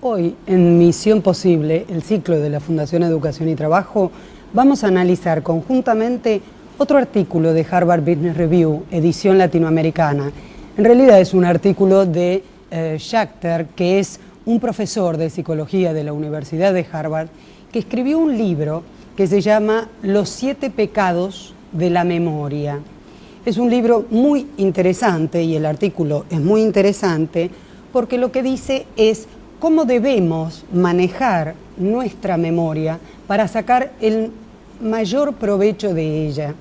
Hoy, en Misión Posible, el ciclo de la Fundación Educación y Trabajo, vamos a analizar conjuntamente otro artículo de Harvard Business Review, edición latinoamericana. En realidad es un artículo de Schachter, que es un profesor de psicología de la Universidad de Harvard, que escribió un libro que se llama Los 7 pecados de la memoria. Es un libro muy interesante y el artículo es muy interesante porque lo que dice es cómo debemos manejar nuestra memoria para sacar el mayor provecho de ella.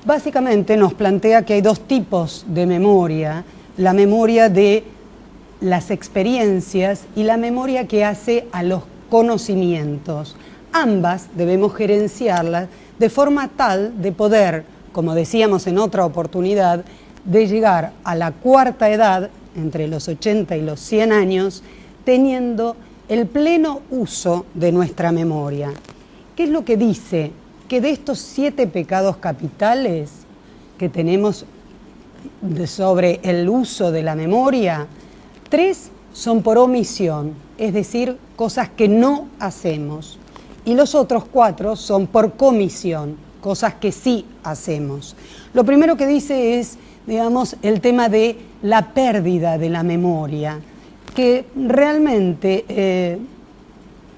Básicamente nos plantea que hay dos tipos de memoria: la memoria de las experiencias y la memoria que hace a los conocimientos. Ambas debemos gerenciarlas de forma tal de poder, como decíamos en otra oportunidad, de llegar a la cuarta edad, entre los 80 y los 100 años, teniendo el pleno uso de nuestra memoria. ¿Qué es lo que dice? Que de estos 7 pecados capitales que tenemos sobre el uso de la memoria, 3 son por omisión, es decir, cosas que no hacemos. Y los otros 4 son por comisión, cosas que sí hacemos. Lo primero que dice es, digamos, el tema de la pérdida de la memoria, que realmente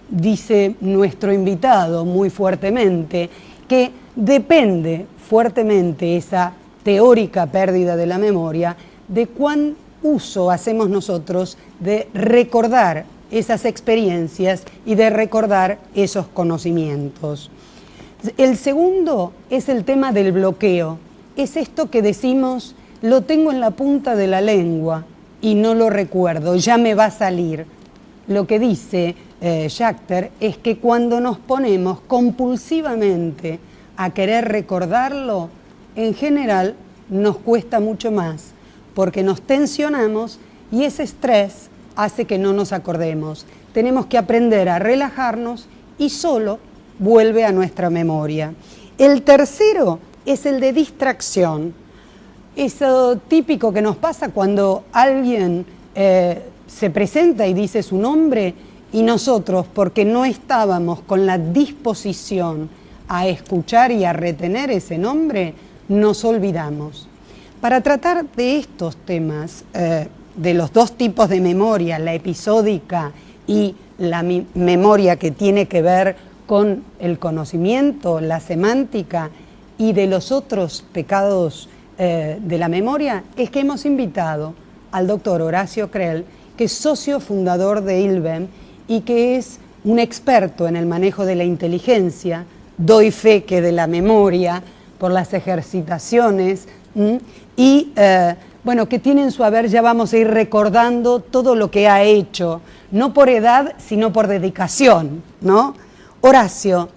dice nuestro invitado muy fuertemente, que depende fuertemente esa teórica pérdida de la memoria de cuán uso hacemos nosotros de recordar esas experiencias y de recordar esos conocimientos. El segundo es el tema del bloqueo. Es esto que decimos, lo tengo en la punta de la lengua y no lo recuerdo, ya me va a salir. Lo que dice Schachter es que cuando nos ponemos compulsivamente a querer recordarlo, en general nos cuesta mucho más, porque nos tensionamos y ese estrés hace que no nos acordemos. Tenemos que aprender a relajarnos y solo vuelve a nuestra memoria. El tercero es el de distracción. Eso típico que nos pasa cuando alguien se presenta y dice su nombre y nosotros, porque no estábamos con la disposición a escuchar y a retener ese nombre, nos olvidamos. Para tratar de estos temas, de los dos tipos de memoria, la episódica y la memoria que tiene que ver con el conocimiento, la semántica, y de los otros pecados de la memoria, es que hemos invitado al doctor Horacio Krell, que es socio fundador de ILVEM y que es un experto en el manejo de la inteligencia, doy fe que de la memoria, por las ejercitaciones, y bueno, que tiene en su haber, ya vamos a ir recordando todo lo que ha hecho, no por edad, sino por dedicación, ¿no? Horacio,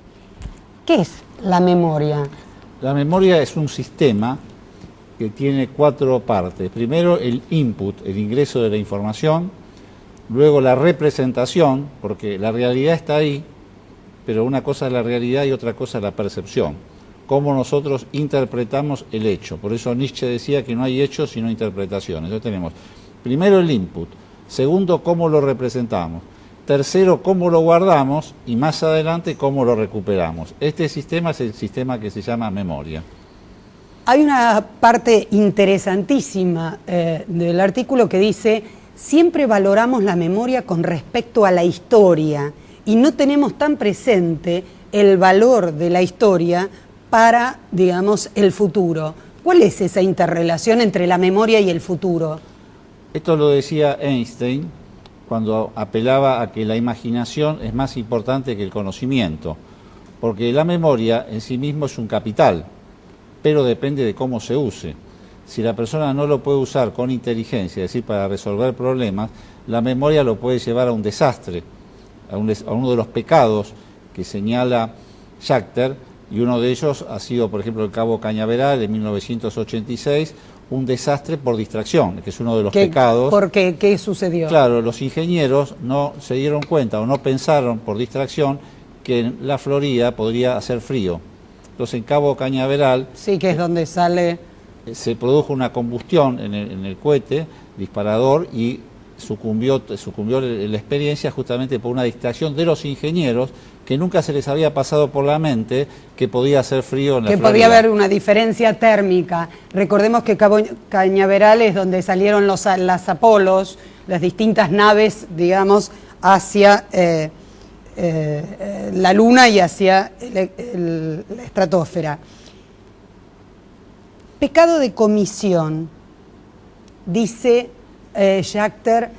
¿qué es la memoria? La memoria es un sistema que tiene 4 partes. Primero el input, el ingreso de la información, luego la representación, porque la realidad está ahí, pero una cosa es la realidad y otra cosa es la percepción. Cómo nosotros interpretamos el hecho. Por eso Nietzsche decía que no hay hechos sino interpretaciones. Entonces tenemos primero el input, segundo cómo lo representamos, tercero cómo lo guardamos y más adelante cómo lo recuperamos. Este sistema es el sistema que se llama memoria. Hay una parte interesantísima del artículo que dice: siempre valoramos la memoria con respecto a la historia y no tenemos tan presente el valor de la historia para, digamos, el futuro. ¿Cuál es esa interrelación entre la memoria y el futuro? Esto lo decía Einstein cuando apelaba a que la imaginación es más importante que el conocimiento, porque la memoria en sí mismo es un capital, pero depende de cómo se use. Si la persona no lo puede usar con inteligencia, es decir, para resolver problemas, la memoria lo puede llevar a un desastre, a uno de los pecados que señala Schachter, y uno de ellos ha sido, por ejemplo, el Cabo Cañaveral en 1986, un desastre por distracción, que es uno de los pecados. ¿Por qué? ¿Qué sucedió? Claro, los ingenieros no se dieron cuenta o no pensaron por distracción que en la Florida podría hacer frío. Entonces en Cabo Cañaveral... Sí, que es donde sale... Se produjo una combustión en el cohete disparador y sucumbió la experiencia justamente por una distracción de los ingenieros que nunca se les había pasado por la mente que podía hacer frío en la Florida. Que podía haber una diferencia térmica. Recordemos que Cabo Cañaveral es donde salieron las Apolos, las distintas naves, digamos, hacia la Luna y hacia la estratosfera. Pecado de comisión, dice Schachter,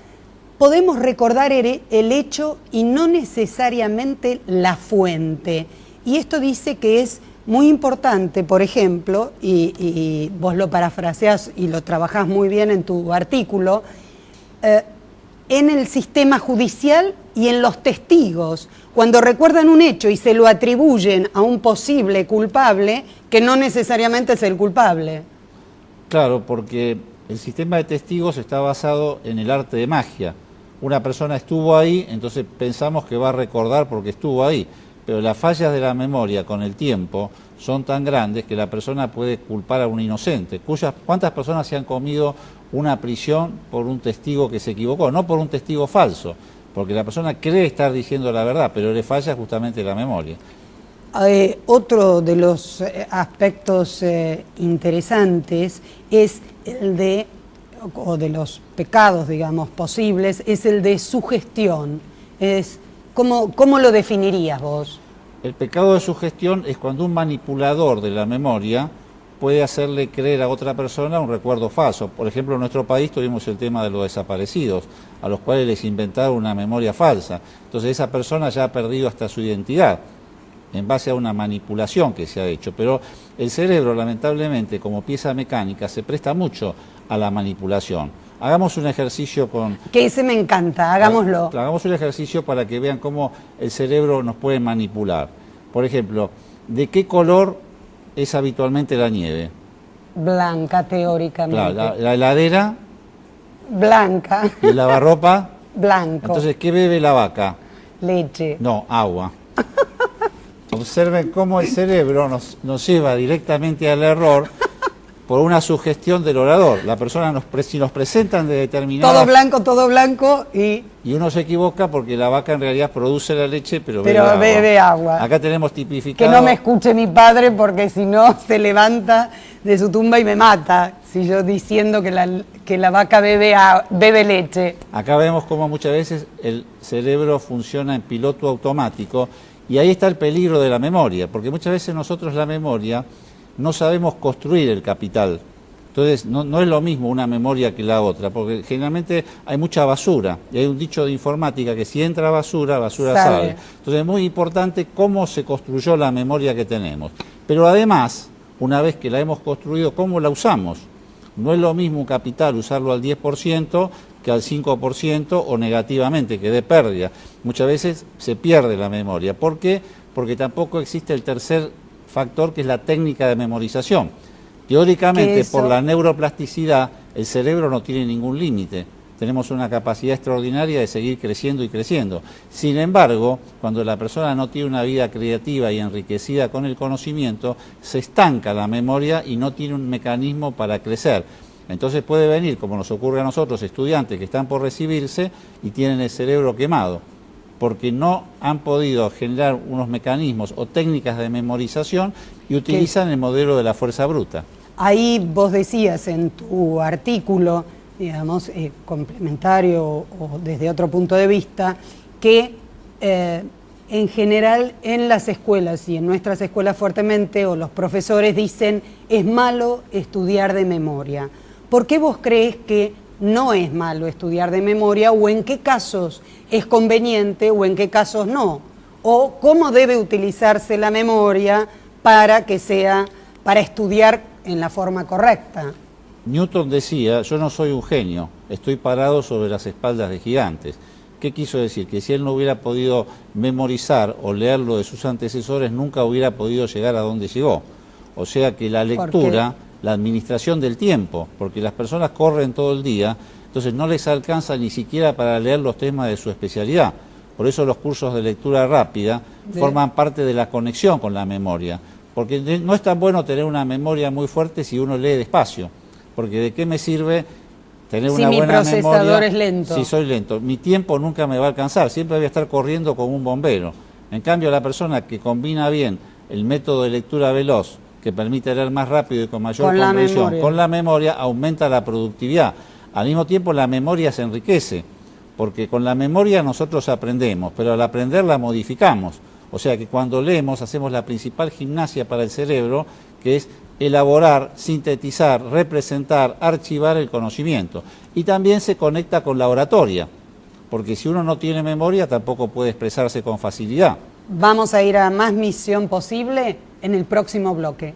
podemos recordar el hecho y no necesariamente la fuente. Y esto dice que es muy importante, por ejemplo, y vos lo parafraseás y lo trabajás muy bien en tu artículo, en el sistema judicial y en los testigos, cuando recuerdan un hecho y se lo atribuyen a un posible culpable, que no necesariamente es el culpable. Claro, porque el sistema de testigos está basado en el arte de magia. Una persona estuvo ahí, entonces pensamos que va a recordar porque estuvo ahí. Pero las fallas de la memoria con el tiempo son tan grandes que la persona puede culpar a un inocente. ¿Cuántas personas se han comido una prisión por un testigo que se equivocó? No por un testigo falso, porque la persona cree estar diciendo la verdad, pero le falla justamente la memoria. Otro de los aspectos interesantes es el de, o de los pecados, digamos, posibles, es el de sugestión. ¿Cómo lo definirías vos? El pecado de sugestión es cuando un manipulador de la memoria puede hacerle creer a otra persona un recuerdo falso. Por ejemplo, en nuestro país tuvimos el tema de los desaparecidos, a los cuales les inventaron una memoria falsa. Entonces esa persona ya ha perdido hasta su identidad, en base a una manipulación que se ha hecho. Pero el cerebro, lamentablemente, como pieza mecánica, se presta mucho a la manipulación. Hagamos un ejercicio con... Que ese me encanta, hagámoslo. Hagamos un ejercicio para que vean cómo el cerebro nos puede manipular. Por ejemplo, ¿de qué color es habitualmente la nieve? Blanca, teóricamente. Claro, la heladera... Blanca. ¿Y el lavarropa? Blanco. Entonces, ¿qué bebe la vaca? Leche. No, agua. Observen cómo el cerebro nos lleva directamente al error por una sugestión del orador. La persona si nos presentan de determinada... Todo blanco y... Y uno se equivoca porque la vaca en realidad produce la leche, pero bebe agua. Acá tenemos tipificado... Que no me escuche mi padre porque si no se levanta de su tumba y me mata. Si yo diciendo que la vaca bebe leche. Acá vemos cómo muchas veces el cerebro funciona en piloto automático y ahí está el peligro de la memoria, porque muchas veces nosotros la memoria no sabemos construir el capital. Entonces no es lo mismo una memoria que la otra, porque generalmente hay mucha basura, y hay un dicho de informática que si entra basura, basura sale. Entonces es muy importante cómo se construyó la memoria que tenemos. Pero además, una vez que la hemos construido, ¿cómo la usamos? No es lo mismo un capital usarlo al 10% que al 5% o negativamente, que dé pérdida. Muchas veces se pierde la memoria. ¿Por qué? Porque tampoco existe el tercer factor, que es la técnica de memorización. Teóricamente, por la neuroplasticidad, el cerebro no tiene ningún límite. Tenemos una capacidad extraordinaria de seguir creciendo y creciendo. Sin embargo, cuando la persona no tiene una vida creativa y enriquecida con el conocimiento, se estanca la memoria y no tiene un mecanismo para crecer. Entonces puede venir, como nos ocurre a nosotros, estudiantes que están por recibirse y tienen el cerebro quemado, porque no han podido generar unos mecanismos o técnicas de memorización y utilizan el modelo de la fuerza bruta. Ahí vos decías en tu artículo, digamos, complementario o desde otro punto de vista, que en general en las escuelas y en nuestras escuelas fuertemente, o los profesores dicen, es malo estudiar de memoria. ¿Por qué vos crees que no es malo estudiar de memoria, o en qué casos es conveniente o en qué casos no? ¿O cómo debe utilizarse la memoria para que sea, para estudiar en la forma correcta? Newton decía, yo no soy un genio, estoy parado sobre las espaldas de gigantes. ¿Qué quiso decir? Que si él no hubiera podido memorizar o leer lo de sus antecesores, nunca hubiera podido llegar a donde llegó. O sea que la lectura, la administración del tiempo, porque las personas corren todo el día, entonces no les alcanza ni siquiera para leer los temas de su especialidad. Por eso los cursos de lectura rápida forman parte de la conexión con la memoria, porque no es tan bueno tener una memoria muy fuerte si uno lee despacio, porque ¿de qué me sirve tener si una mi buena procesador memoria, es lento. si soy lento. Mi tiempo nunca me va a alcanzar, siempre voy a estar corriendo como un bombero. En cambio, la persona que combina bien el método de lectura veloz, que permite leer más rápido y con mayor comprensión, con la memoria, aumenta la productividad. Al mismo tiempo, la memoria se enriquece, porque con la memoria nosotros aprendemos, pero al aprender la modificamos. O sea que cuando leemos hacemos la principal gimnasia para el cerebro, que es elaborar, sintetizar, representar, archivar el conocimiento. Y también se conecta con la oratoria, porque si uno no tiene memoria tampoco puede expresarse con facilidad. Vamos a ir a más Misión Posible en el próximo bloque.